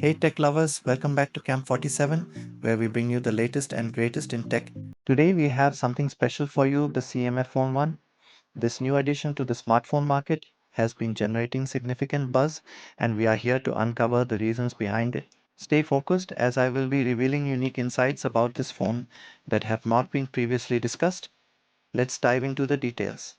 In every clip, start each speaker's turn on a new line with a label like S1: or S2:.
S1: Hey tech lovers, welcome back to Camp 47, where we bring you the latest and greatest in tech. Today we have something special for you, the CMF Phone 1. This new addition to the smartphone market has been generating significant buzz, and we are here to uncover the reasons behind it. Stay focused as I will be revealing unique insights about this phone that have not been previously discussed. Let's dive into the details.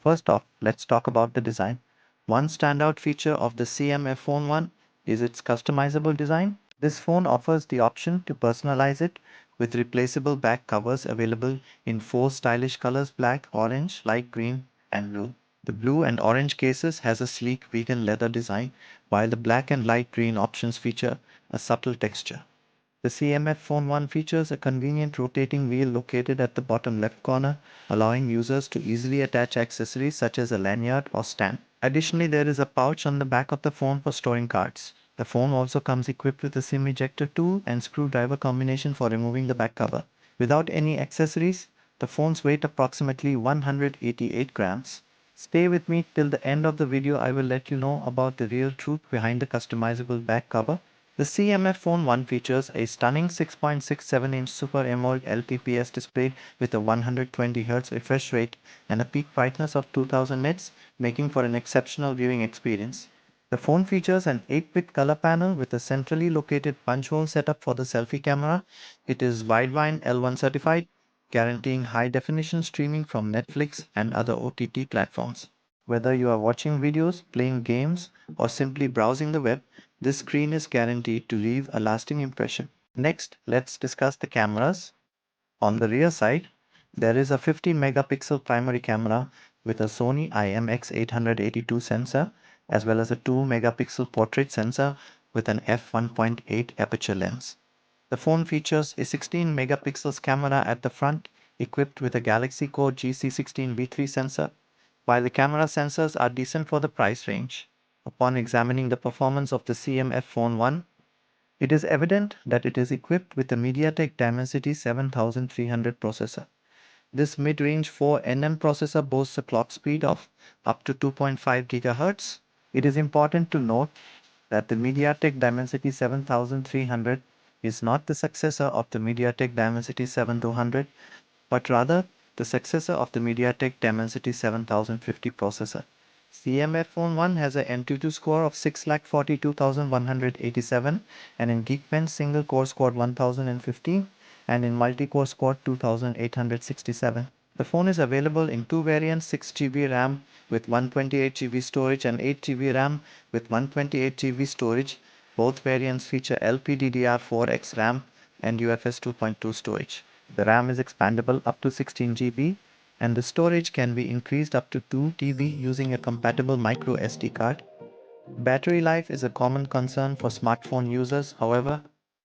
S1: First off, let's talk about the design. One standout feature of the CMF Phone 1 is its customizable design. This phone offers the option to personalize it with replaceable back covers available in four stylish colors: black, orange, light green, and blue. The blue and orange cases has a sleek vegan leather design, while the black and light green options feature a subtle texture. The CMF Phone 1 features a convenient rotating wheel located at the bottom left corner, allowing users to easily attach accessories such as a lanyard or stand. Additionally, there is a pouch on the back of the phone for storing cards. The phone also comes equipped with a SIM ejector tool and screwdriver combination for removing the back cover. Without any accessories, the phones weight approximately 188 grams. Stay with me till the end of the video. I will let you know about the real truth behind the customizable back cover. The CMF Phone 1 features a stunning 6.67-inch Super AMOLED LTPS display with a 120Hz refresh rate and a peak brightness of 2000 nits, making for an exceptional viewing experience. The phone features an 8-bit color panel with a centrally located punch hole setup for the selfie camera. It is wideband L1 certified, guaranteeing high-definition streaming from Netflix and other OTT platforms. Whether you are watching videos, playing games, or simply browsing the web, this screen is guaranteed to leave a lasting impression. Next, let's discuss the cameras. On the rear side, there is a 50 megapixel primary camera with a Sony IMX882 sensor, as well as a 2 megapixel portrait sensor with an f1.8 aperture lens. The phone features a 16 megapixels camera at the front, equipped with a Galaxy Core GC16V3 sensor. While the camera sensors are decent for the price range, upon examining the performance of the CMF Phone 1, it is evident that it is equipped with the MediaTek Dimensity 7300 processor. This mid-range 4nm processor boasts a clock speed of up to 2.5 GHz. It is important to note that the MediaTek Dimensity 7300 is not the successor of the MediaTek Dimensity 7200, but rather the successor of the MediaTek Dimensity 7050 processor. CMF Phone 1 has an Antutu score of 642,187 and in Geekbench single core scored 1015 and in multi-core scored 2867. The phone is available in two variants: 6GB RAM with 128GB storage and 8GB RAM with 128GB storage. Both variants feature LPDDR4X RAM and UFS 2.2 storage. The RAM is expandable up to 16GB and the storage can be increased up to 2 TB using a compatible micro SD card. Battery life is a common concern for smartphone users. However,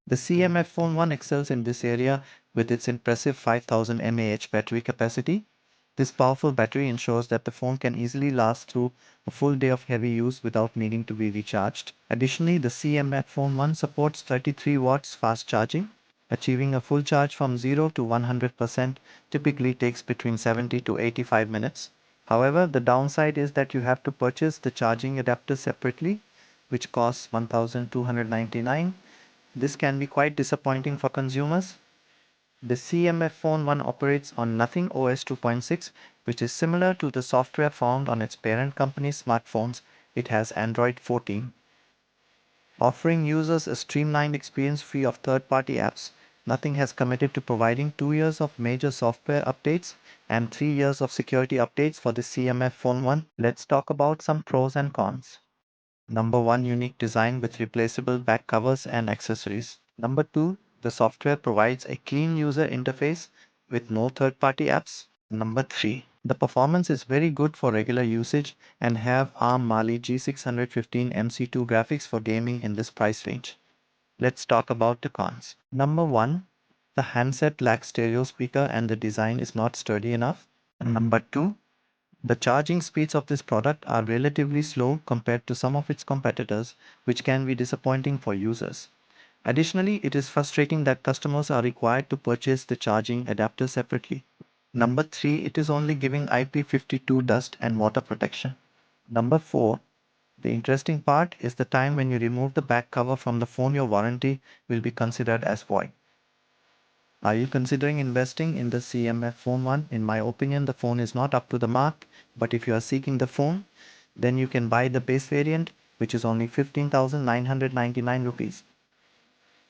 S1: the CMF Phone 1 excels in this area with its impressive 5000 mAh battery capacity. This powerful battery ensures that the phone can easily last through a full day of heavy use without needing to be recharged. Additionally, the CMF Phone 1 supports 33 watts fast charging. Achieving a full charge from 0 to 100% typically takes between 70 to 85 minutes. However, the downside is that you have to purchase the charging adapter separately, which costs 1299. This can be quite disappointing for consumers. The CMF Phone 1 operates on Nothing OS 2.6, which is similar to the software found on its parent company's smartphones. It has Android 14, offering users a streamlined experience free of third-party apps. Nothing has committed to providing 2 years of major software updates and 3 years of security updates for the CMF Phone 1. Let's talk about some pros and cons. Number 1, unique design with replaceable back covers and accessories. Number 2, the software provides a clean user interface with no third-party apps. Number 3, the performance is very good for regular usage and have ARM Mali G615 MC2 graphics for gaming in this price range. Let's talk about the cons. Number 1, the handset lacks stereo speaker and the design is not sturdy enough. Number 2, the charging speeds of this product are relatively slow compared to some of its competitors, which can be disappointing for users. Additionally, it is frustrating that customers are required to purchase the charging adapter separately. Number 3, it is only giving IP52 dust and water protection. Number 4, the interesting part is the time when you remove the back cover from the phone, your warranty will be considered as void. Are you considering investing in the CMF Phone 1? In my opinion, the phone is not up to the mark, but if you are seeking the phone, then you can buy the base variant, which is only 15,999 rupees.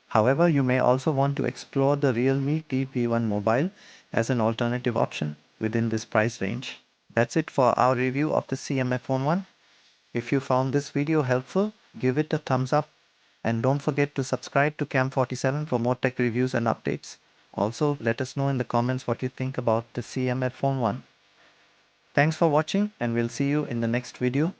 S1: However, you may also want to explore the Realme TP1 Mobile as an alternative option within this price range. That's it for our review of the CMF Phone 1. If you found this video helpful, give it a thumbs up and don't forget to subscribe to Cam47 for more tech reviews and updates. Also, let us know in the comments what you think about the CMF Phone 1. Thanks for watching and we'll see you in the next video.